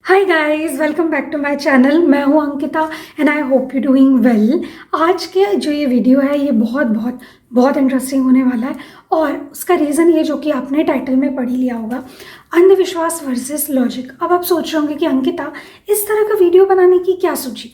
Hi guys, welcome back to my channel. मैं हूं Ankita and I hope you doing well. आज के जो ये वीडियो है ये बहुत बहुत बहुत इंटरेस्टिंग होने वाला है और उसका रीज़न ये जो कि आपने टाइटल में पढ़ ही लिया होगा, अंधविश्वास वर्सेस लॉजिक। अब आप सोच रहे होंगे कि अंकिता इस तरह का वीडियो बनाने की क्या सोची।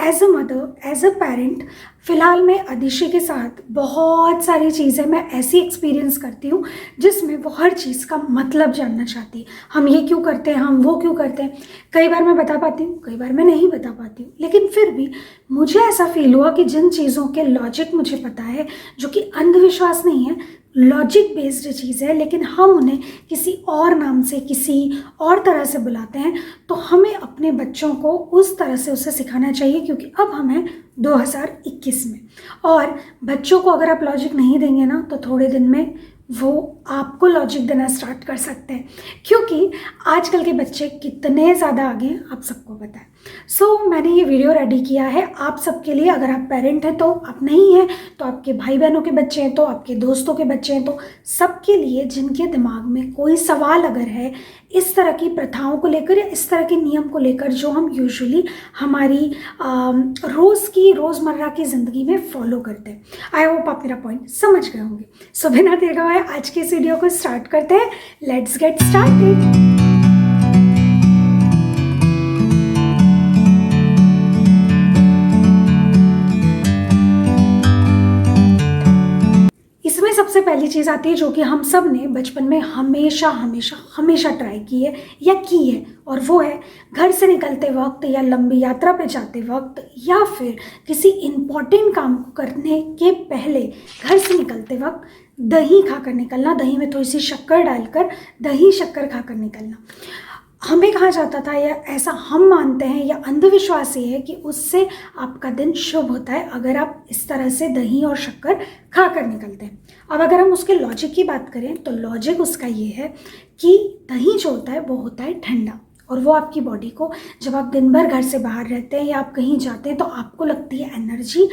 As a mother, as a parent, फ़िलहाल मैं अदिशि के साथ बहुत सारी चीज़ें मैं ऐसी एक्सपीरियंस करती हूँ जिसमें वो हर चीज़ का मतलब जानना चाहती है। हम ये क्यों करते हैं, हम वो क्यों करते हैं। कई बार मैं बता पाती हूँ, कई बार मैं नहीं बता पाती हूँ, लेकिन फिर भी मुझे ऐसा फील हुआ कि जिन चीज़ों के लॉजिक मुझे पता है, जो कि अंधविश्वास नहीं है, लॉजिक बेस्ड चीज़ है, लेकिन हम उन्हें किसी और नाम से, किसी और तरह से बुलाते हैं, तो हमें अपने बच्चों को उस तरह से उसे सिखाना चाहिए। क्योंकि अब हम हैं 2021 में और बच्चों को अगर आप लॉजिक नहीं देंगे ना तो थोड़े दिन में वो आपको लॉजिक देना स्टार्ट कर सकते हैं। क्योंकि आजकल के बच्चे कितने ज़्यादा आगे हैं आप सबको पता है। मैंने ये वीडियो रेडी किया है आप सबके लिए। अगर आप पेरेंट हैं तो, आप नहीं हैं तो आपके भाई बहनों के बच्चे हैं तो, आपके दोस्तों के बच्चे हैं तो, सबके लिए जिनके दिमाग में कोई सवाल अगर है इस तरह की प्रथाओं को लेकर या इस तरह के नियम को लेकर जो हम यूजुअली हमारी रोज़मर्रा की ज़िंदगी में फॉलो करते हैं। आई होप आप मेरा पॉइंट समझ गए होंगे। बिना देर गवाए आज के इस वीडियो को स्टार्ट करते हैं। Let's get started. इसमें सबसे पहली चीज़ आती है जो कि हम सब ने बचपन में हमेशा हमेशा हमेशा ट्राई की है या की है, और वो है घर से निकलते वक्त या लंबी यात्रा पे जाते वक्त या फिर किसी इम्पॉर्टेंट काम को करने के पहले घर से निकलते वक्त दही खाकर निकलना। दही में थोड़ी सी शक्कर डालकर दही शक्कर खाकर निकलना हमें कहा जाता था, या ऐसा हम मानते हैं, या अंधविश्वास ये है कि उससे आपका दिन शुभ होता है अगर आप इस तरह से दही और शक्कर खाकर निकलते हैं। अब अगर हम उसके लॉजिक की बात करें तो लॉजिक उसका ये है कि दही जो होता है वो होता है ठंडा, और वो आपकी बॉडी को, जब आप दिन भर घर से बाहर रहते हैं या आप कहीं जाते हैं तो आपको लगती है एनर्जी।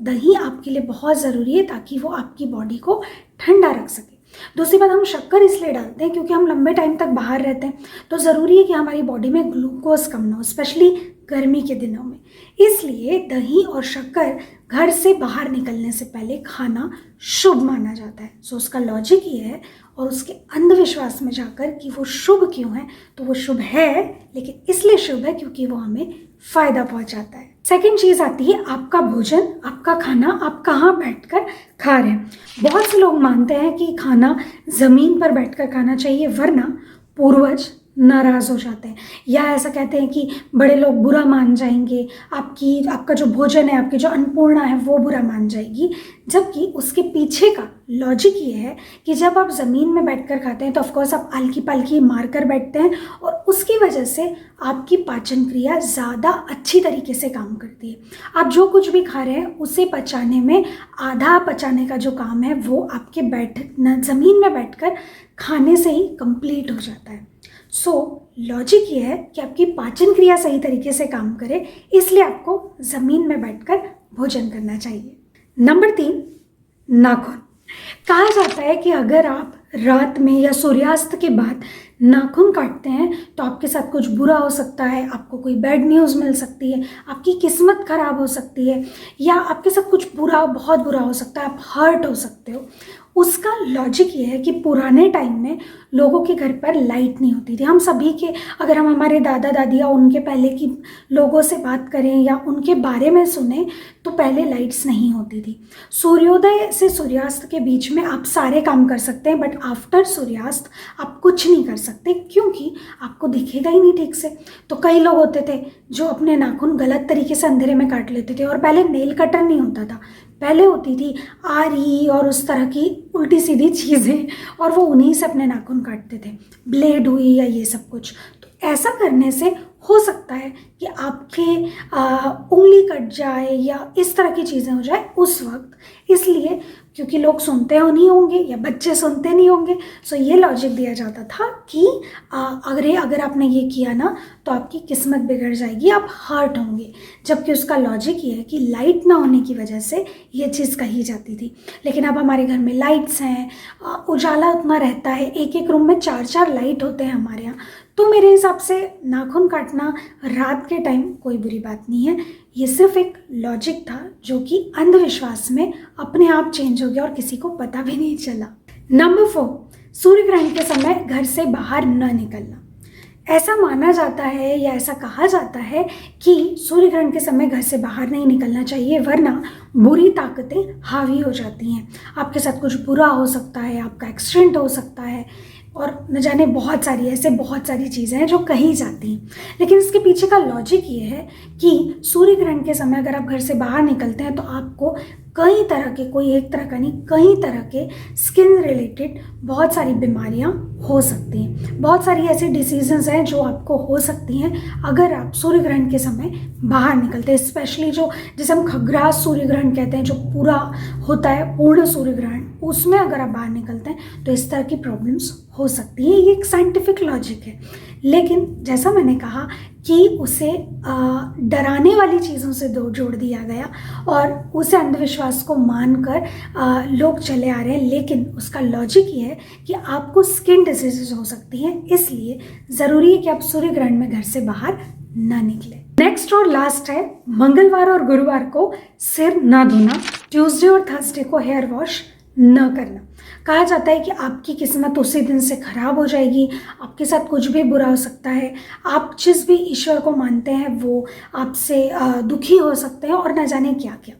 दही आपके लिए बहुत ज़रूरी है ताकि वो आपकी बॉडी को ठंडा रख सके। दूसरी बात, हम शक्कर इसलिए डालते हैं क्योंकि हम लंबे टाइम तक बाहर रहते हैं तो ज़रूरी है कि हमारी बॉडी में ग्लूकोज कम ना हो, स्पेशली गर्मी के दिनों में। इसलिए दही और शक्कर घर से बाहर निकलने से पहले खाना शुभ माना जाता है। उसका लॉजिक ये है, और उसके अंधविश्वास में जाकर कि वो शुभ क्यों है, तो वो शुभ है लेकिन इसलिए शुभ है क्योंकि वो हमें फ़ायदा पहुंचाता है। सेकंड चीज़ आती है आपका भोजन, आपका खाना आप कहाँ बैठकर खा रहे हैं। बहुत से लोग मानते हैं कि खाना ज़मीन पर बैठकर खाना चाहिए वरना पूर्वज नाराज़ हो जाते हैं, या ऐसा कहते हैं कि बड़े लोग बुरा मान जाएंगे, आपका जो भोजन है, आपकी जो अन्नपूर्णा है वो बुरा मान जाएगी। जबकि उसके पीछे का लॉजिक ये है कि जब आप ज़मीन में बैठकर खाते हैं तो ऑफकोर्स आप आलकी पालकी मार कर बैठते हैं, और उसकी वजह से आपकी पाचन क्रिया ज़्यादा अच्छी तरीके से काम करती है। आप जो कुछ भी खा रहे हैं उसे पचाने में, आधा पचाने का जो काम है वो आपके ज़मीन में बैठकर खाने से ही कंप्लीट हो जाता है। लॉजिक ये है कि आपकी पाचन क्रिया सही तरीके से काम करे, इसलिए आपको ज़मीन में बैठकर भोजन करना चाहिए। नंबर 3, नाखून। कहा जाता है कि अगर आप रात में या सूर्यास्त के बाद नाखून काटते हैं तो आपके साथ कुछ बुरा हो सकता है, आपको कोई बैड न्यूज़ मिल सकती है, आपकी किस्मत खराब हो सकती है, या आपके साथ कुछ बुरा, बहुत बुरा हो सकता है, आप हर्ट हो सकते हो। उसका लॉजिक ये है कि पुराने टाइम में लोगों के घर पर लाइट नहीं होती थी। हम सभी के, अगर हम हमारे दादा दादी या उनके पहले की लोगों से बात करें या उनके बारे में सुने तो पहले लाइट्स नहीं होती थी। सूर्योदय से सूर्यास्त के बीच में आप सारे काम कर सकते हैं, बट आफ्टर सूर्यास्त आप कुछ नहीं कर सकते क्योंकि आपको दिखेगा ही नहीं ठीक से। तो कई लोग होते थे जो अपने नाखून गलत तरीके से अंधेरे में काट लेते थे, और पहले नेल कटर नहीं होता था, पहले होती थी आरी और उस तरह की उल्टी सीधी चीज़ें, और वो उन्हीं से अपने नाखून काटते थे, ब्लेड हुई या ये सब कुछ। तो ऐसा करने से हो सकता है कि आपके उंगली कट जाए या इस तरह की चीज़ें हो जाए उस वक्त, इसलिए क्योंकि लोग सुनते नहीं होंगे या बच्चे सुनते नहीं होंगे। ये लॉजिक दिया जाता था कि अगर आपने ये किया ना तो आपकी किस्मत बिगड़ जाएगी, आप हर्ट होंगे। जबकि उसका लॉजिक ये है कि लाइट ना होने की वजह से ये चीज़ कही जाती थी। लेकिन अब हमारे घर में लाइट्स हैं, उजाला उतना रहता है, एक एक रूम में 4-4 लाइट होते हैं हमारे यहाँ, तो मेरे हिसाब से नाखून काटना रात के टाइम कोई बुरी बात नहीं है। ये सिर्फ एक लॉजिक था जो कि अंधविश्वास में अपने आप चेंज हो गया और किसी को पता भी नहीं चला। नंबर 4, सूर्य ग्रहण के समय घर से बाहर न निकलना। ऐसा माना जाता है या ऐसा कहा जाता है कि सूर्य ग्रहण के समय घर से बाहर नहीं निकलना चाहिए, वरना बुरी ताकतें हावी हो जाती हैं। आपके साथ कुछ बुरा हो सकता है, आपका एक्सीडेंट हो सकता है, और न जाने बहुत सारी चीज़ें हैं जो कही जाती हैं। लेकिन इसके पीछे का लॉजिक ये है कि सूर्य ग्रहण के समय अगर आप घर से बाहर निकलते हैं तो आपको कई तरह के, कोई एक तरह का नहीं, कई तरह के स्किन रिलेटेड बहुत सारी बीमारियां हो सकती हैं। बहुत सारी ऐसी डिसीजेंस हैं जो आपको हो सकती हैं अगर आप सूर्य ग्रहण के समय बाहर निकलते हैं। स्पेशली जो जिसे हम खग्रास सूर्य ग्रहण कहते हैं, जो पूरा होता है पूर्ण सूर्य ग्रहण, उसमें अगर आप बाहर निकलते हैं तो इस तरह की प्रॉब्लम्स हो सकती है। ये एक साइंटिफिक लॉजिक है, लेकिन जैसा मैंने कहा कि उसे डराने वाली चीज़ों से जोड़ दिया गया और उसे अंधविश्वास को मानकर लोग चले आ रहे हैं। लेकिन उसका लॉजिक ये है कि आपको स्किन डिसीजेज हो सकती हैं, इसलिए ज़रूरी है कि आप सूर्य ग्रहण में घर से बाहर ना निकलें। नेक्स्ट और लास्ट है, मंगलवार और गुरुवार को सिर ना धोना, ट्यूसडे और थर्सडे को हेयर वॉश न करना। कहा जाता है कि आपकी किस्मत उसी दिन से खराब हो जाएगी, आपके साथ कुछ भी बुरा हो सकता है, आप जिस भी ईश्वर को मानते हैं वो आपसे दुखी हो सकते हैं और न जाने क्या क्या।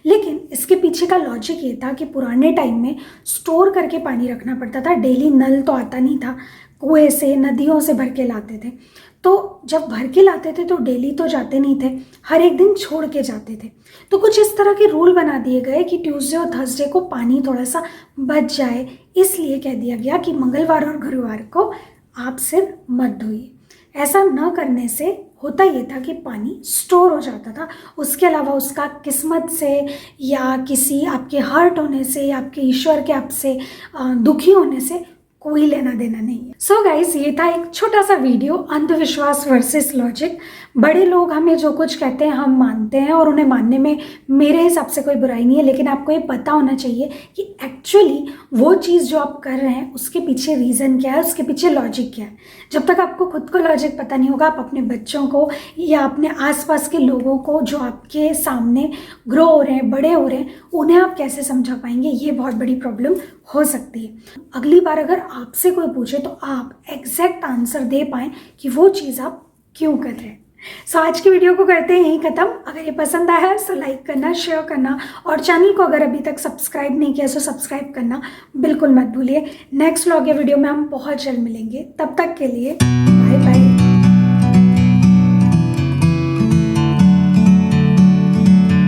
लेकिन इसके पीछे का लॉजिक ये था कि पुराने टाइम में स्टोर करके पानी रखना पड़ता था। डेली नल तो आता नहीं था, कुएं से, नदियों से भर के लाते थे। तो जब भर के लाते थे तो डेली तो जाते नहीं थे, हर एक दिन छोड़ के जाते थे। तो कुछ इस तरह के रूल बना दिए गए कि ट्यूसडे और थर्सडे को पानी थोड़ा सा बच जाए, इसलिए कह दिया गया कि मंगलवार और गुरुवार को आप सिर मत धोइए। ऐसा न करने से होता ये था कि पानी स्टोर हो जाता था। उसके अलावा उसका किस्मत से या किसी आपके हर्ट होने से या आपके ईश्वर के आपसे दुखी होने से कोई लेना देना नहीं है। सो गाइस, ये था एक छोटा सा वीडियो, अंधविश्वास वर्सेस लॉजिक। बड़े लोग हमें जो कुछ कहते हैं हम मानते हैं और उन्हें मानने में मेरे हिसाब से कोई बुराई नहीं है, लेकिन आपको ये पता होना चाहिए कि एक्चुअली वो चीज़ जो आप कर रहे हैं उसके पीछे रीज़न क्या है, उसके पीछे लॉजिक क्या है। जब तक आपको खुद को लॉजिक पता नहीं होगा, आप अपने बच्चों को या अपने आसपास के लोगों को जो आपके सामने ग्रो हो रहे हैं, बड़े हो रहे हैं, उन्हें आप कैसे समझा पाएंगे। ये बहुत बड़ी प्रॉब्लम हो सकती है। अगली बार अगर आपसे कोई पूछे तो आप एग्जैक्ट आंसर दे पाएँ कि वो चीज़ आप क्यों कर रहे हैं। सो आज की वीडियो को करते हैं यहीं ख़त्म। अगर ये पसंद आया है तो लाइक करना, शेयर करना और चैनल को अगर अभी तक सब्सक्राइब नहीं किया तो सब्सक्राइब करना बिल्कुल मत भूलिए। नेक्स्ट व्लॉग या वीडियो में हम बहुत जल्द मिलेंगे, तब तक के लिए